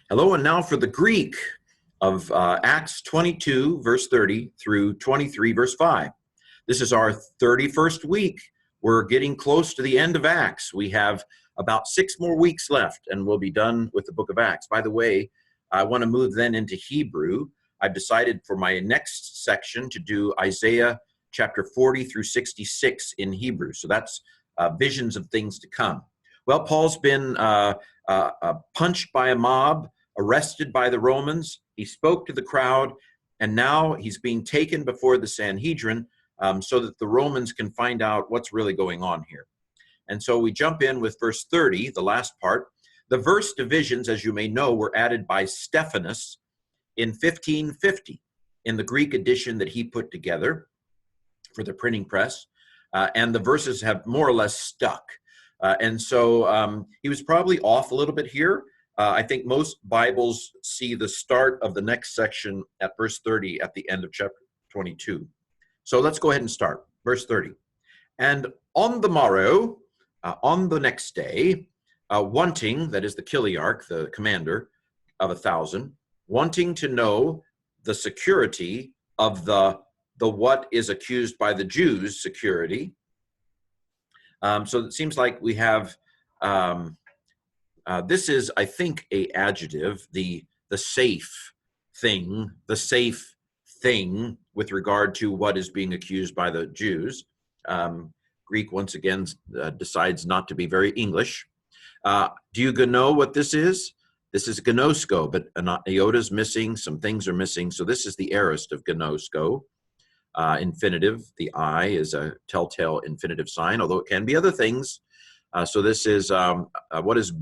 Hello, and now for the Greek of Acts 22, verse 30 through 23, verse 5. This is our 31st week. We're getting close to the end of Acts. We have about 6 more weeks left, and we'll be done with the book of Acts. By the way, I want to move then into Hebrew. I've decided for my next section to do Isaiah chapter 40 through 66 in Hebrew. So that's visions of things to come. Well, Paul's been punched by a mob, arrested by the Romans. He spoke to the crowd, and now he's being taken before the Sanhedrin so that the Romans can find out what's really going on here. And so we jump in with verse 30, the last part. The verse divisions, as you may know, were added by Stephanus in 1550 in the Greek edition that he put together for the printing press, and the verses have more or less stuck. And so he was probably off a little bit here. I think most Bibles see the start of the next section at verse 30 at the end of chapter 22. So let's go ahead and start. Verse 30. And on the morrow, on the next day, wanting, that is the Chiliarch, the commander of 1,000, wanting to know the security of the what is accused by the Jews security. So it seems like we have, this is, I think, a adjective, the safe thing with regard to what is being accused by the Jews. Greek, once again, decides not to be very English. Do you know what this is? This is gnosko, but an iota is missing, some things are missing. So this is the aorist of gnosko. Infinitive, the I is a telltale infinitive sign, although it can be other things. So this is, what is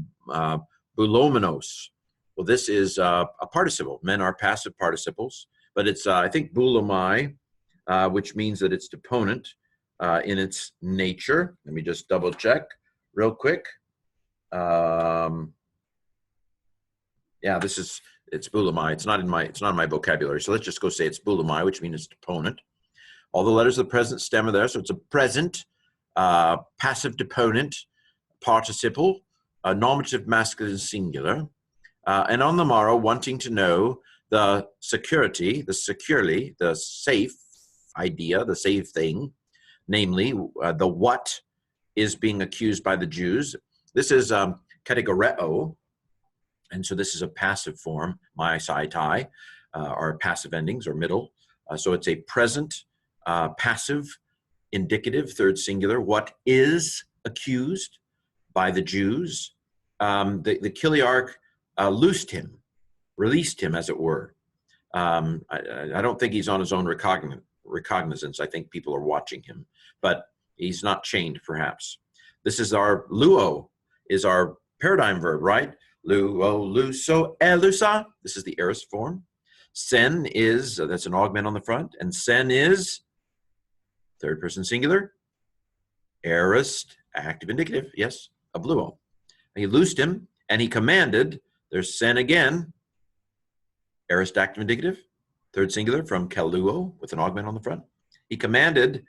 boulomenos? Well, this is a participle. Men are passive participles, but it's, I think, boulomai, which means that it's deponent in its nature. Let me just double check real quick. Yeah, it's boulomai. It's not in my vocabulary. So let's just go say it's boulomai, which means it's deponent. All the letters of the present stem are there, so it's a present, passive deponent, participle, nominative masculine singular. And on the morrow, wanting to know the security, the securely, the safe idea, the safe thing, namely the what is being accused by the Jews. This is kategoreo, and so this is a passive form, my, sai, tai, are passive endings or middle. So it's a present, passive, indicative, third singular, what is accused by the Jews. The Chiliarch loosed him, released him, as it were. I don't think he's on his own recognizance. I think people are watching him, but he's not chained, perhaps. This is our luo, is our paradigm verb, right? Luo, luso, elusa. This is the aorist form. Sen is, that's an augment on the front, and sen is third person singular, aorist, active indicative, yes, of luo. He loosed him, and he commanded, there's sen again, aorist, active indicative, third singular from kaluo, with an augment on the front. He commanded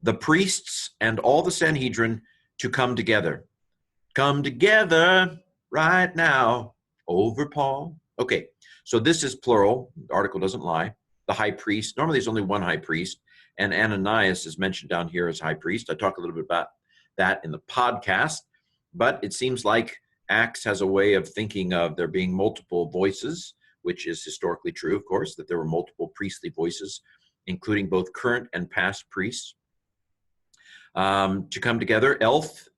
the priests and all the Sanhedrin to come together. Come together right now over Paul. Okay, so this is plural. The article doesn't lie. The high priest. Normally there's only one high priest, and Ananias is mentioned down here as high priest. I talk a little bit about that in the podcast, but it seems like Acts has a way of thinking of there being multiple voices, which is historically true, of course, that there were multiple priestly voices, including both current and past priests, to come together. Elth,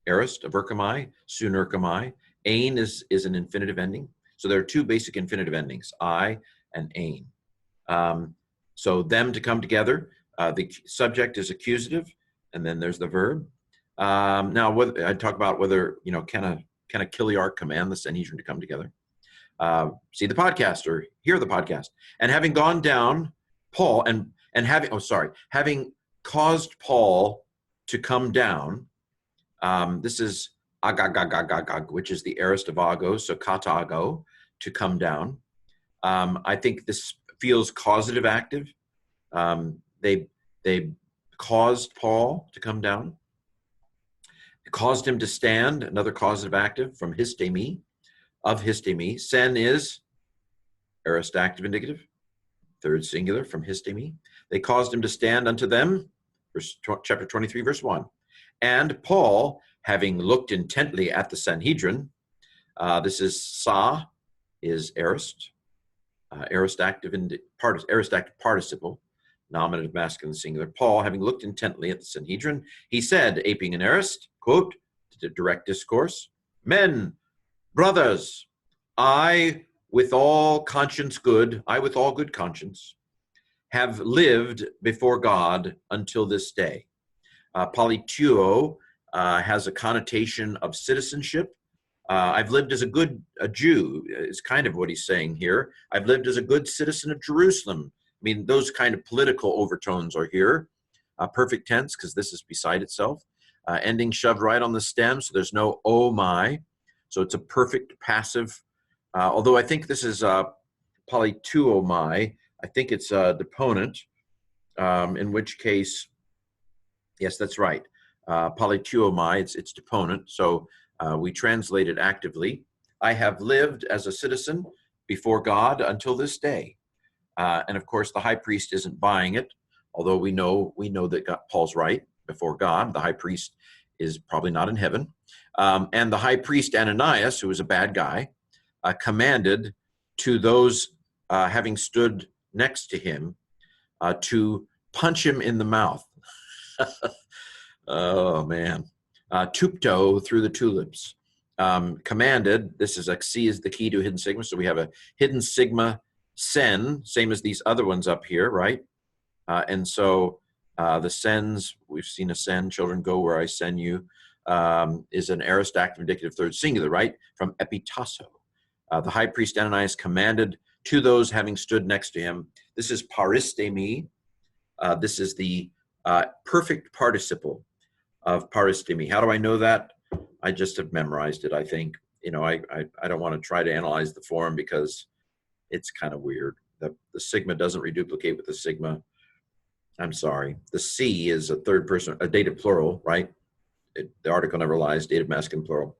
aorist, averkamai, sunerkamai. Ain is an infinitive ending. So there are two basic infinitive endings, I and ain. So them to come together. The subject is accusative, and then there's the verb. Now, I talk about whether, can a Chiliarch command the Sanhedrin to come together? See the podcast or hear the podcast. And having gone down, Paul, and having caused Paul to come down, this is agagagagagag, which is the aorist of ago, so katago, to come down. I think this feels causative active. They caused Paul to come down. It caused him to stand, another causative active from histemi. of histemi. Sen is aorist active indicative, third singular from histemi. They caused him to stand unto them, chapter 23, verse 1. And Paul, having looked intently at the Sanhedrin, this is sa, is aorist, aorist active participle, nominative masculine singular. Paul, having looked intently at the Sanhedrin, he said, aping an aorist, quote, to direct discourse, men, brothers, I with all good conscience, have lived before God until this day. Politeuo has a connotation of citizenship. I've lived as a Jew is kind of what he's saying here. I've lived as a good citizen of Jerusalem. I mean, those kind of political overtones are here. Perfect tense, because this is beside itself. Ending shoved right on the stem, so there's no oh my. So it's a perfect passive. Although I think this is politeuo my. I think it's a deponent, in which case, yes, that's right. Politeuo my, it's deponent. So we translate it actively. I have lived as a citizen before God until this day. And of course, the high priest isn't buying it, although we know that Paul's right before God. The high priest is probably not in heaven. And the high priest Ananias, who was a bad guy, commanded to those having stood next to him to punch him in the mouth. Oh, man. Tupto, through the tulips. Commanded, this is C is the key to hidden sigma. So we have a hidden sigma sen, same as these other ones up here, right? And so the sens, we've seen a sen, children go where I send you, is an aorist active indicative third singular, right? From epitasso. The high priest Ananias commanded to those having stood next to him. This is paristemi. This is the perfect participle of paristemi. How do I know that? I just have memorized it, I think. You know, I don't want to try to analyze the form because it's kind of weird. The sigma doesn't reduplicate with the sigma. I'm sorry. The C is a third person, a dative plural, right? The article never lies, dative masculine plural.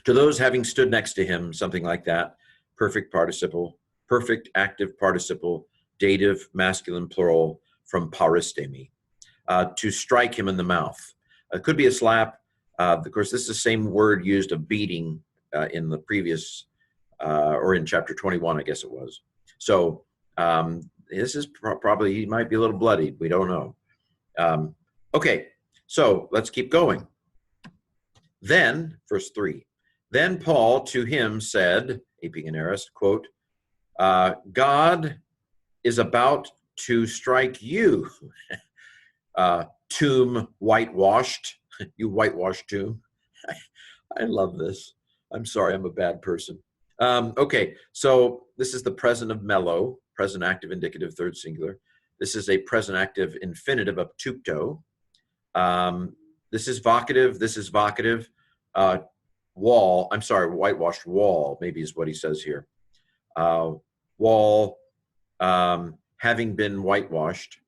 To those having stood next to him, something like that, perfect participle, perfect active participle, dative masculine plural from paristemi. To strike him in the mouth. It could be a slap. Of course, this is the same word used of beating in the previous, or in chapter 21, I guess it was. So this is probably, he might be a little bloodied. We don't know. Okay, so let's keep going. Then, verse 3, then Paul to him said, aping an aorist, quote, God is about to strike you, tomb whitewashed, you whitewashed tomb. I love this. I'm sorry, I'm a bad person. Okay, so this is the present of mello, present active indicative, third singular. This is a present active infinitive of tupto. This is vocative, wall, I'm sorry, whitewashed wall, maybe is what he says here. Wall, having been whitewashed,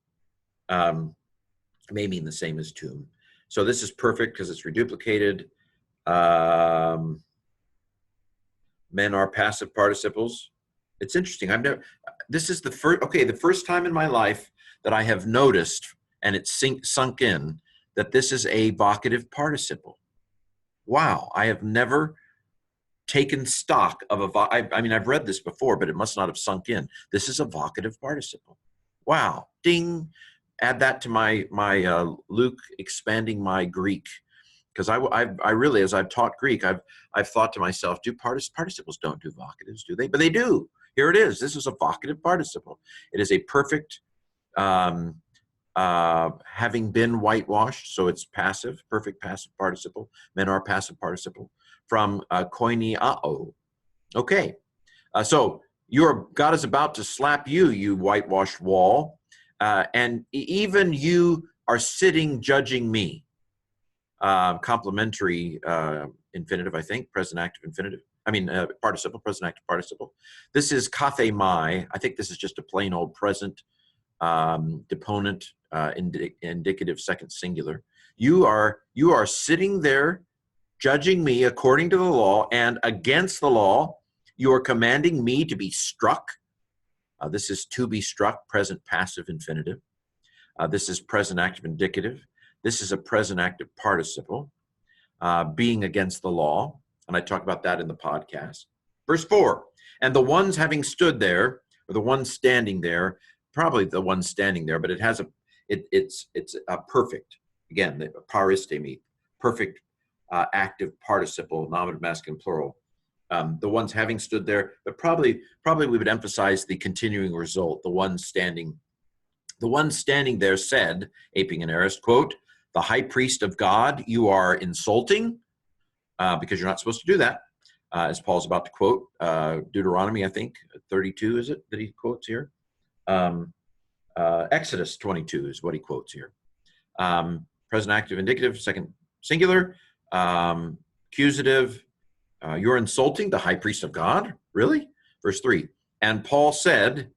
may mean the same as tomb. So this is perfect because it's reduplicated. Men are passive participles. It's interesting. This is the first time in my life that I have noticed, and it's sunk in, that this is a vocative participle. Wow, I have never taken stock of I mean, I've read this before, but it must not have sunk in. This is a vocative participle. Wow, ding. Add that to my Luke expanding my Greek, because I really, as I've taught Greek, I've thought to myself, do participles don't do vocatives, do they? But they do. Here it is. This is a vocative participle. It is a perfect having been whitewashed, so it's passive, perfect passive participle. Men are passive participle from koiniao. Okay, so God is about to slap you, you whitewashed wall. And even you are sitting judging me. Complementary infinitive, I think, present active infinitive. I mean, participle, present active participle. This is kathemai. I think this is just a plain old present deponent indicative second singular. You are sitting there judging me according to the law and against the law. You are commanding me to be struck. This is to be struck, present passive infinitive. This is present active indicative. This is a present active participle, being against the law. And I talk about that in the podcast. Verse 4, and the ones having stood there, or the ones standing there, probably the ones standing there, but it has it's a perfect, again, the paristemi, perfect active participle, nominative masculine plural. The ones having stood there, but probably we would emphasize the continuing result, the ones standing. The one standing there said, aping and aorist, quote, the high priest of God, you are insulting, because you're not supposed to do that, as Paul's about to quote Deuteronomy, I think, 32, is it, that he quotes here? Exodus 22 is what he quotes here. Present active indicative, second singular, accusative, you're insulting the high priest of God? Really? Verse 3, and Paul said,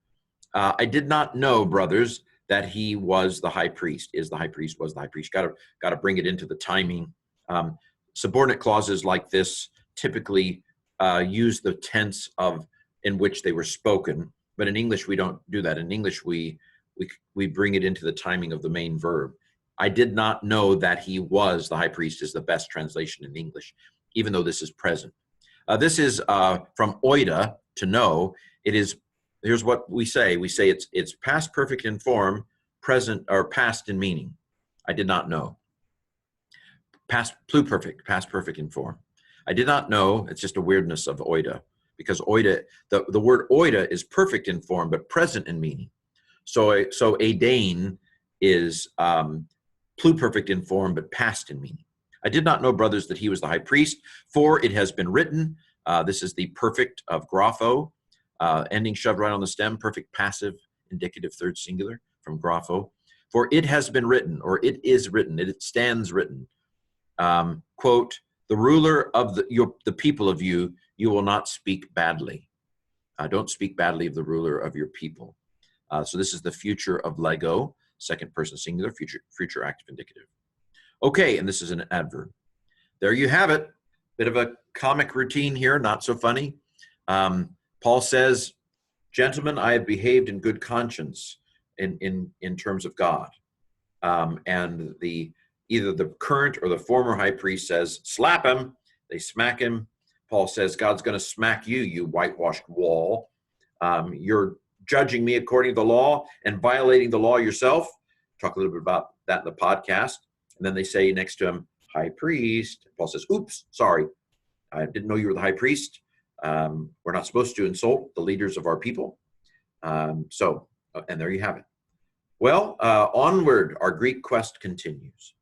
I did not know, brothers, that he was the high priest, is the high priest, was the high priest. Got to bring it into the timing. Subordinate clauses like this typically use the tense of in which they were spoken, but in English we don't do that. In English we bring it into the timing of the main verb. I did not know that he was the high priest is the best translation in English, even though this is present. This is from oida, to know. It is. Here's what we say. We say it's past perfect in form, present or past in meaning. I did not know. Past pluperfect, past perfect in form. I did not know. It's just a weirdness of oida, because oida, the word oida is perfect in form but present in meaning. So edain is pluperfect in form but past in meaning. I did not know, brothers, that he was the high priest, for it has been written. This is the perfect of grapho. Ending shoved right on the stem, perfect passive indicative third singular from grapho. For it has been written, or it is written, it stands written, quote, the ruler of the people of you, you will not speak badly. Don't speak badly of the ruler of your people. So this is the future of lego, second person singular, future active indicative. Okay, and this is an adverb. There you have it. Bit of a comic routine here, not so funny. Paul says, gentlemen, I have behaved in good conscience in terms of God. And either the current or the former high priest says, slap him. They smack him. Paul says, God's going to smack you, you whitewashed wall. You're judging me according to the law and violating the law yourself. Talk a little bit about that in the podcast. And then they say next to him, high priest. Paul says, oops, sorry. I didn't know you were the high priest. We're not supposed to insult the leaders of our people. And there you have it. Well, onward, our Greek quest continues.